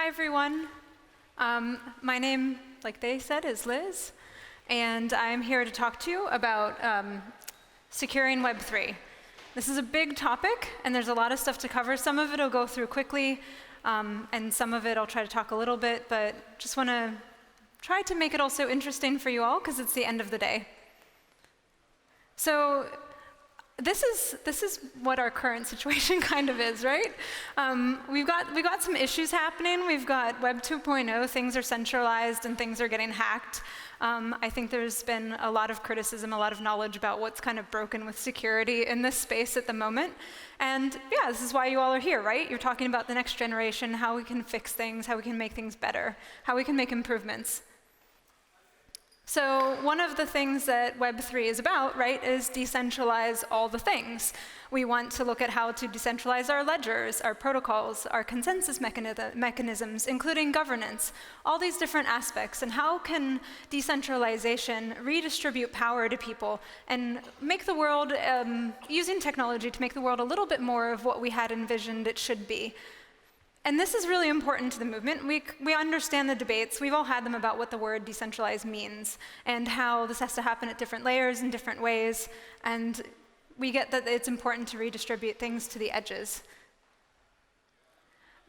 Hi, everyone. My name, like they said, is Liz, and I'm here to talk to you about securing Web3. This is a big topic, and there's a lot of stuff to cover. Some of it I'll go through quickly, and some of it I'll try to talk a little bit, but just want to try to make it also interesting for you all, because it's the end of the day. So this is what our current situation kind of is, right? We've got some issues happening. We've got Web 2.0, things are centralized and things are getting hacked. I think there's been a lot of criticism, a lot of knowledge about what's kind of broken with security in this space at the moment. And yeah, this is why you all are here, right? You're talking about the next generation, how we can fix things, how we can make things better, how we can make improvements. So one of the things that Web3 is about, right, is decentralize all the things. We want to look at how to decentralize our ledgers, our protocols, our consensus mechanisms, including governance, all these different aspects, and how can decentralization redistribute power to people and make the world, using technology to make the world a little bit more of what we had envisioned it should be. And this is really important to the movement. We understand the debates. We've all had them about what the word decentralized means and how this has to happen at different layers in different ways. And we get that it's important to redistribute things to the edges.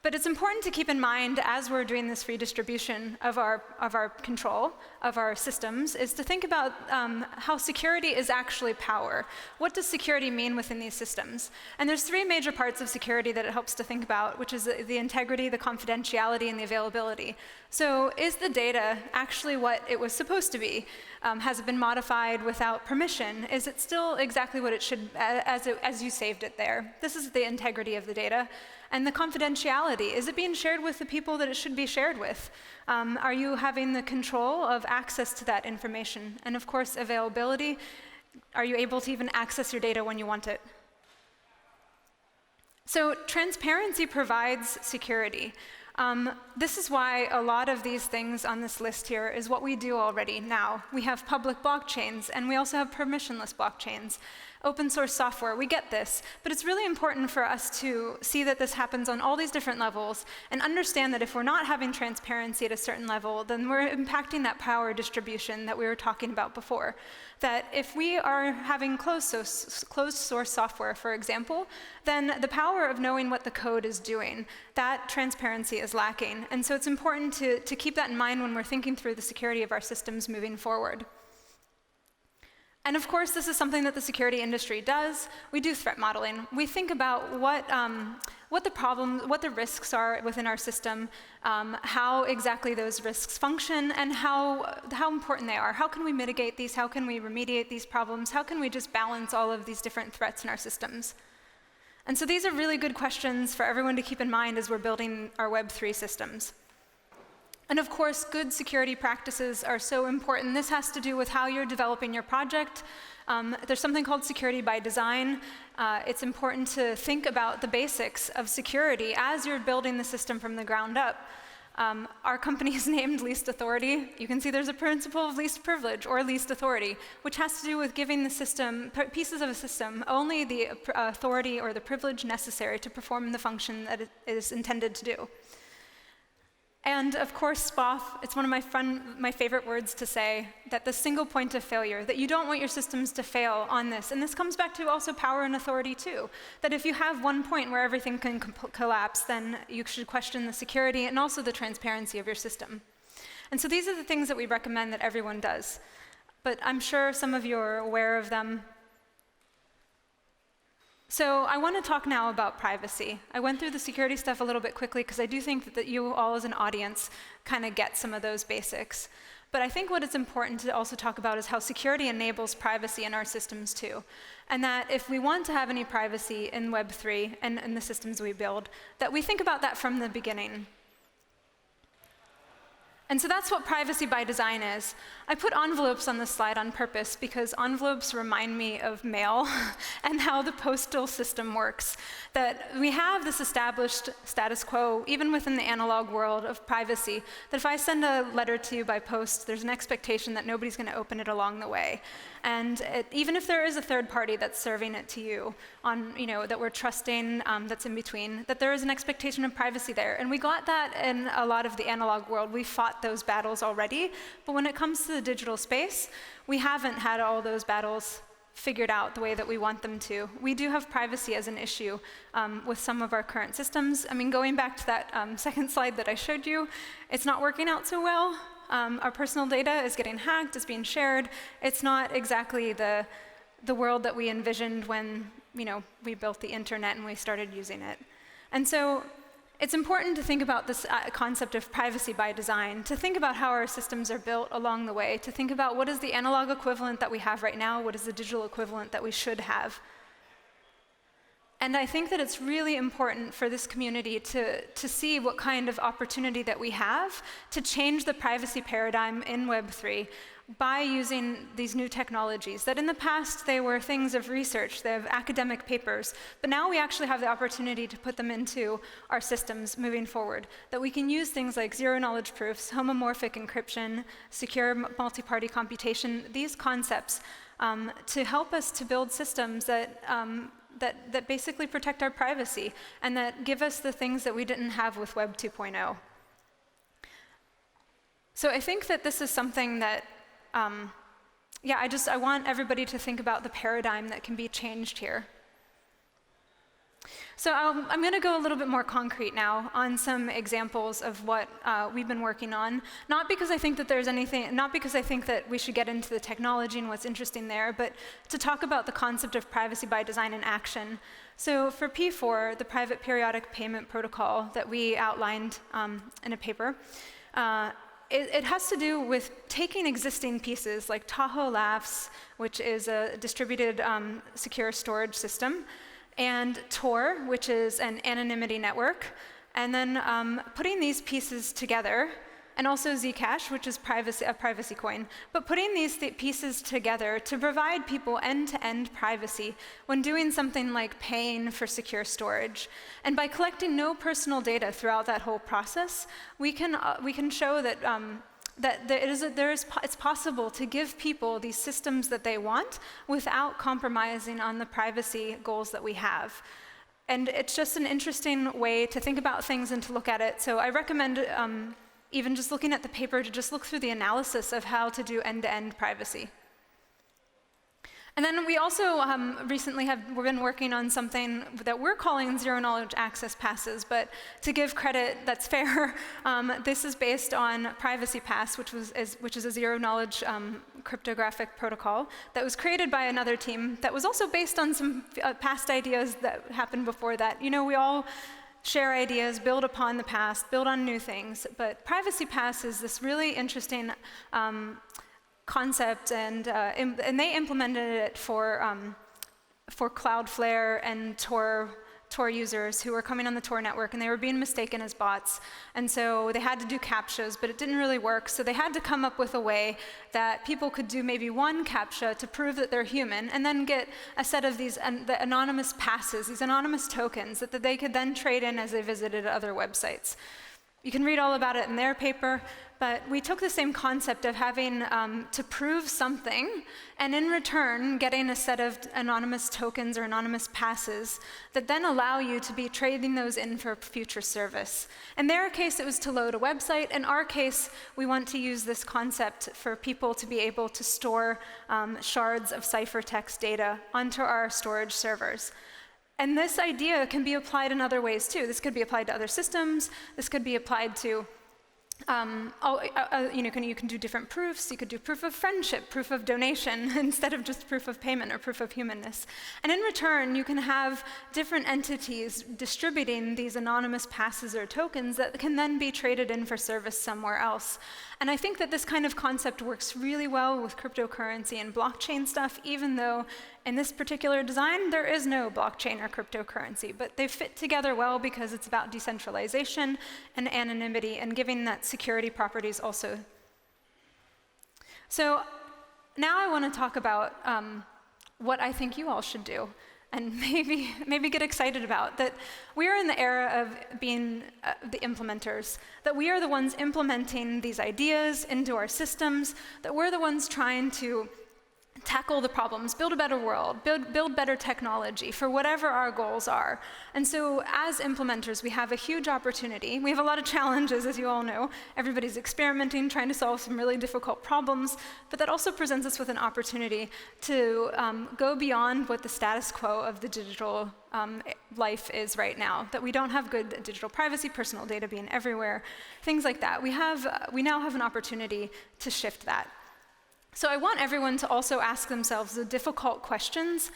But it's important to keep in mind, as we're doing this redistribution of our control, of our systems, is to think about how security is actually power. What does security mean within these systems? And there's three major parts of security that it helps to think about, which is the integrity, the confidentiality, and the availability. So is the data actually what it was supposed to be? Has it been modified without permission? Is it still exactly what it should, as you saved it there? This is the integrity of the data. And the confidentiality, is it being shared with the people that it should be shared with? Are you having the control of access to that information? And of course, availability, are you able to even access your data when you want it? So transparency provides security. This is why a lot of these things on this list here is what we do already now. We have public blockchains, and we also have permissionless blockchains. Open source software, we get this, but it's really important for us to see that this happens on all these different levels and understand that if we're not having transparency at a certain level, then we're impacting that power distribution that we were talking about before. That if we are having closed source software, for example, then the power of knowing what the code is doing, that transparency is lacking. And so it's important to keep that in mind when we're thinking through the security of our systems moving forward. And of course, this is something that the security industry does. We do threat modeling. We think about what the problems, what the risks are within our system, how exactly those risks function, and how important they are. How can we mitigate these? How can we remediate these problems? How can we just balance all of these different threats in our systems? And so these are really good questions for everyone to keep in mind as we're building our Web3 systems. And of course, good security practices are so important. This has to do with how you're developing your project. There's something called security by design. It's important to think about the basics of security as you're building the system from the ground up. Our company is named Least Authority. You can see there's a principle of least privilege or least authority, which has to do with giving the system, pieces of a system, only the authority or the privilege necessary to perform the function that it is intended to do. And of course, SPOF, it's one of my favorite words to say, that the single point of failure, that you don't want your systems to fail on this. And this comes back to also power and authority too, that if you have one point where everything can collapse, then you should question the security and also the transparency of your system. And so these are the things that we recommend that everyone does. But I'm sure some of you are aware of them. So I want to talk now about privacy. I went through the security stuff a little bit quickly because I do think that you all as an audience kind of get some of those basics. But I think what it's important to also talk about is how security enables privacy in our systems too. And that if we want to have any privacy in Web3 and in the systems we build, that we think about that from the beginning. And so that's what privacy by design is. I put envelopes on this slide on purpose because envelopes remind me of mail and how the postal system works. That we have this established status quo, even within the analog world of privacy, that if I send a letter to you by post, there's an expectation that nobody's going to open it along the way. And even if there is a third party that's serving it to you, that we're trusting, that's in between, that there is an expectation of privacy there. And we got that in a lot of the analog world. We fought those battles already. But when it comes to the digital space, we haven't had all those battles figured out the way that we want them to. We do have privacy as an issue with some of our current systems. I mean, going back to that second slide that I showed you, it's not working out so well. Our personal data is getting hacked, is being shared. It's not exactly the world that we envisioned when we built the internet and we started using it. And so it's important to think about this concept of privacy by design, to think about how our systems are built along the way, to think about what is the analog equivalent that we have right now, what is the digital equivalent that we should have. And I think that it's really important for this community to see what kind of opportunity that we have to change the privacy paradigm in Web3 by using these new technologies. That in the past, they were things of research, they have academic papers, but now we actually have the opportunity to put them into our systems moving forward. That we can use things like zero-knowledge proofs, homomorphic encryption, secure multi-party computation, these concepts to help us to build systems that basically protect our privacy and that give us the things that we didn't have with Web 2.0. So I think that this is something that, I want everybody to think about the paradigm that can be changed here. So I'm going to go a little bit more concrete now on some examples of what we've been working on. Not because I think that not because I think that we should get into the technology and what's interesting there, but to talk about the concept of privacy by design in action. So for P4, the private periodic payment protocol that we outlined in a paper, it has to do with taking existing pieces like Tahoe Laughs, which is a distributed secure storage system, and Tor, which is an anonymity network, and then putting these pieces together, and also Zcash, which is a privacy coin, but putting these pieces together to provide people end-to-end privacy when doing something like paying for secure storage. And by collecting no personal data throughout that whole process, we can show that it's possible to give people these systems that they want without compromising on the privacy goals that we have. And it's just an interesting way to think about things and to look at it. So I recommend even just looking at the paper to just look through the analysis of how to do end-to-end privacy. And then we also recently we've been working on something that we're calling zero-knowledge access passes, but to give credit that's fair, this is based on Privacy Pass, which is a zero-knowledge cryptographic protocol that was created by another team that was also based on some past ideas that happened before that. We all share ideas, build upon the past, build on new things, but Privacy Pass is this really interesting concept, and they implemented it for Cloudflare and Tor users who were coming on the Tor network, and they were being mistaken as bots. And so they had to do CAPTCHAs, but it didn't really work. So they had to come up with a way that people could do maybe one CAPTCHA to prove that they're human, and then get a set of these the anonymous passes, these anonymous tokens that they could then trade in as they visited other websites. You can read all about it in their paper, but we took the same concept of having to prove something, and in return, getting a set of anonymous tokens or anonymous passes that then allow you to be trading those in for future service. In their case, it was to load a website. In our case, we want to use this concept for people to be able to store shards of ciphertext data onto our storage servers. And this idea can be applied in other ways too. This could be applied to other systems. This could be applied to, you can do different proofs. You could do proof of friendship, proof of donation, instead of just proof of payment or proof of humanness. And in return, you can have different entities distributing these anonymous passes or tokens that can then be traded in for service somewhere else. And I think that this kind of concept works really well with cryptocurrency and blockchain stuff, even though in this particular design, there is no blockchain or cryptocurrency, but they fit together well because it's about decentralization and anonymity and giving that security properties also. So now I want to talk about what I think you all should do, and maybe get excited about, that we are in the era of being the implementers, that we are the ones implementing these ideas into our systems, that we're the ones trying to tackle the problems, build a better world, build better technology for whatever our goals are. And so as implementers, we have a huge opportunity. We have a lot of challenges, as you all know. Everybody's experimenting, trying to solve some really difficult problems, but that also presents us with an opportunity to go beyond what the status quo of the digital life is right now, that we don't have good digital privacy, personal data being everywhere, things like that. We now have an opportunity to shift that. So I want everyone to also ask themselves the difficult questions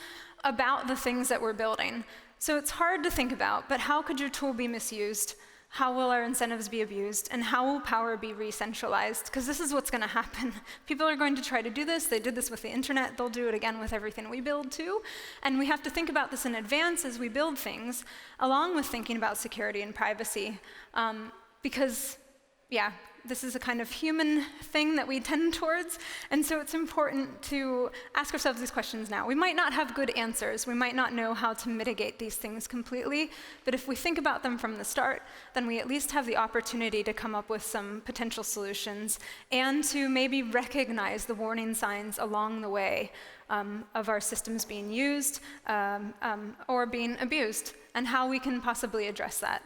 about the things that we're building. So it's hard to think about, but how could your tool be misused? How will our incentives be abused? And how will power be re-centralized? Because this is what's going to happen. People are going to try to do this. They did this with the internet. They'll do it again with everything we build too. And we have to think about this in advance as we build things, along with thinking about security and privacy. Because, yeah, this is a kind of human thing that we tend towards, and so it's important to ask ourselves these questions now. We might not have good answers, we might not know how to mitigate these things completely, but if we think about them from the start, then we at least have the opportunity to come up with some potential solutions, and to maybe recognize the warning signs along the way of our systems being used or being abused, and how we can possibly address that.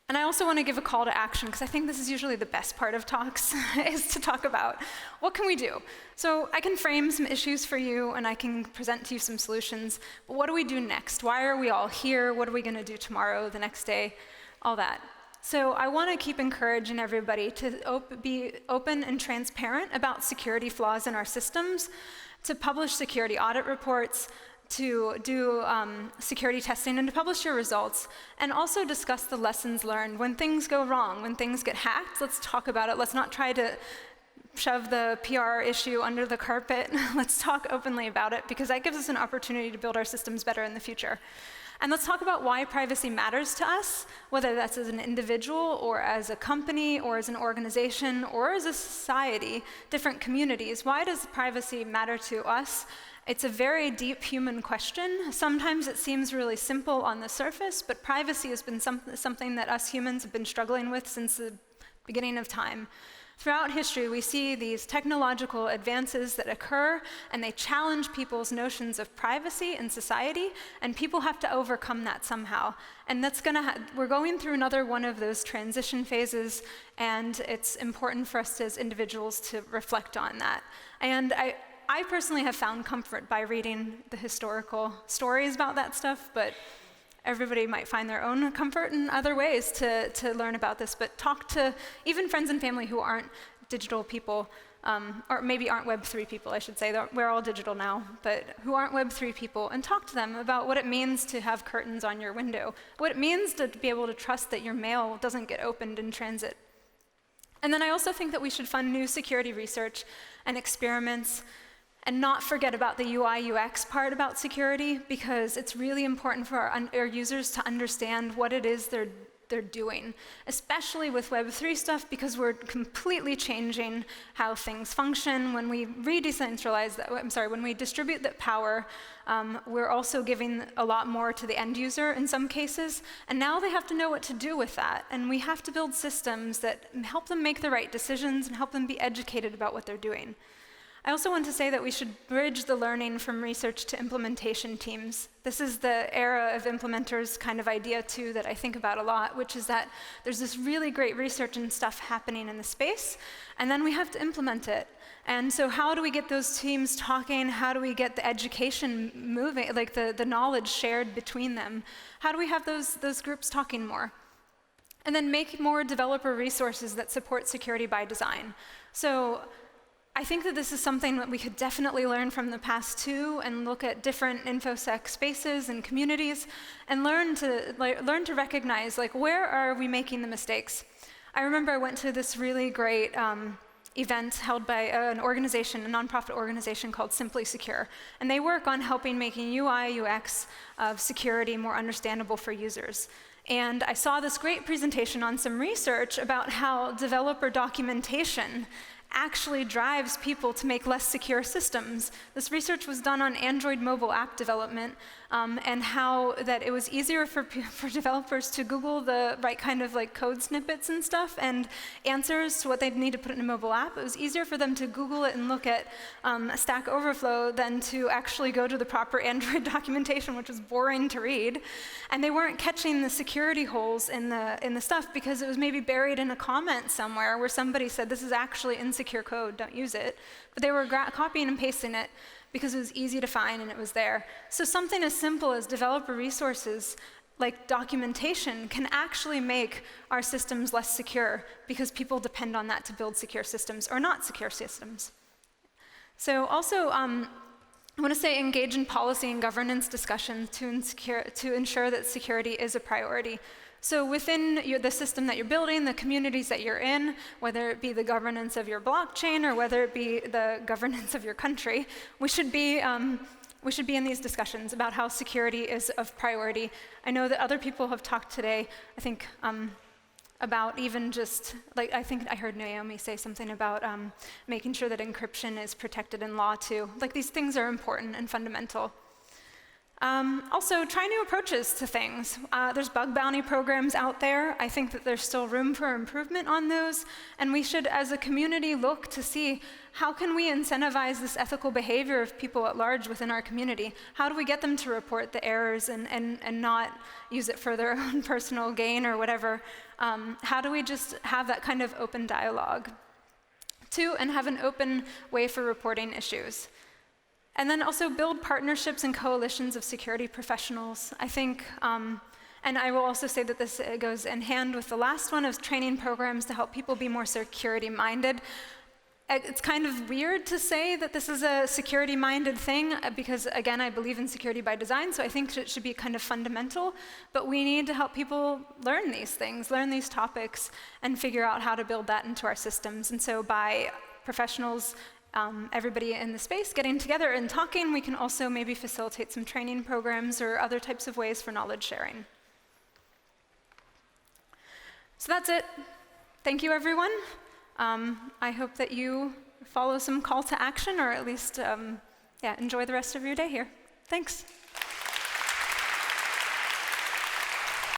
And I also want to give a call to action, because I think this is usually the best part of talks, is to talk about what can we do. So I can frame some issues for you, and I can present to you some solutions, but what do we do next? Why are we all here? What are we going to do tomorrow, the next day, all that. So I want to keep encouraging everybody to be open and transparent about security flaws in our systems, to publish security audit reports, to do security testing, and to publish your results, and also discuss the lessons learned. When things go wrong, when things get hacked, let's talk about it. Let's not try to shove the PR issue under the carpet. Let's talk openly about it, because that gives us an opportunity to build our systems better in the future. And let's talk about why privacy matters to us, whether that's as an individual, or as a company, or as an organization, or as a society, different communities. Why does privacy matter to us? It's a very deep human question. Sometimes it seems really simple on the surface, but privacy has been something that us humans have been struggling with since the beginning of time. Throughout history, we see these technological advances that occur, and they challenge people's notions of privacy in society, and people have to overcome that somehow. And that's we're going through another one of those transition phases, and it's important for us as individuals to reflect on that. And I personally have found comfort by reading the historical stories about that stuff, but everybody might find their own comfort in other ways to learn about this. But talk to even friends and family who aren't digital people, or maybe aren't Web3 people, I should say. We're all digital now, but who aren't Web3 people, and talk to them about what it means to have curtains on your window, what it means to be able to trust that your mail doesn't get opened in transit. And then I also think that we should fund new security research and experiments, and not forget about the UI UX part about security, because it's really important for our users to understand what it is they're doing, especially with Web3 stuff, because we're completely changing how things function. When we re-decentralize that, when we distribute that power, we're also giving a lot more to the end user in some cases, and now they have to know what to do with that, and we have to build systems that help them make the right decisions and help them be educated about what they're doing. I also want to say that we should bridge the learning from research to implementation teams. This is the era of implementers kind of idea too that I think about a lot, which is that there's this really great research and stuff happening in the space, and then we have to implement it. And so how do we get those teams talking? How do we get the education moving, like the knowledge shared between them? How do we have those groups talking more? And then make more developer resources that support security by design. So I think that this is something that we could definitely learn from the past too, and look at different InfoSec spaces and communities, and learn to recognize, like, where are we making the mistakes? I remember I went to this really great event held by an organization, a nonprofit organization called Simply Secure, and they work on helping making UI UX of security more understandable for users. And I saw this great presentation on some research about how developer documentation actually drives people to make less secure systems. This research was done on Android mobile app development, and how that it was easier for developers to Google the right kind of like code snippets and stuff and answers to what they'd need to put in a mobile app. It was easier for them to Google it and look at Stack Overflow than to actually go to the proper Android documentation, which was boring to read. And they weren't catching the security holes in the stuff because it was maybe buried in a comment somewhere where somebody said, this is actually insecure code, don't use it. But they were copying and pasting it because it was easy to find and it was there. So something as simple as developer resources like documentation can actually make our systems less secure because people depend on that to build secure systems or not secure systems. So also, I want to say engage in policy and governance discussions to ensure that security is a priority. So within the system that you're building, the communities that you're in, whether it be the governance of your blockchain or whether it be the governance of your country, we should be in these discussions about how security is of priority. I know that other people have talked today, I think, about even just, like, I think I heard Naomi say something about making sure that encryption is protected in law too. Like, these things are important and fundamental. Also, try new approaches to things. There's bug bounty programs out there. I think that there's still room for improvement on those, and we should, as a community, look to see how can we incentivize this ethical behavior of people at large within our community? How do we get them to report the errors and not use it for their own personal gain or whatever? How do we just have that kind of open dialogue? And have an open way for reporting issues. And then also build partnerships and coalitions of security professionals. I think, and I will also say that this goes in hand with the last one of training programs to help people be more security-minded. It's kind of weird to say that this is a security-minded thing because, again, I believe in security by design, so I think it should be kind of fundamental. But we need to help people learn these things, learn these topics, and figure out how to build that into our systems. And so by professionals, everybody in the space getting together and talking, we can also maybe facilitate some training programs or other types of ways for knowledge sharing. So that's it. Thank you, everyone. I hope that you follow some call to action or at least enjoy the rest of your day here. Thanks.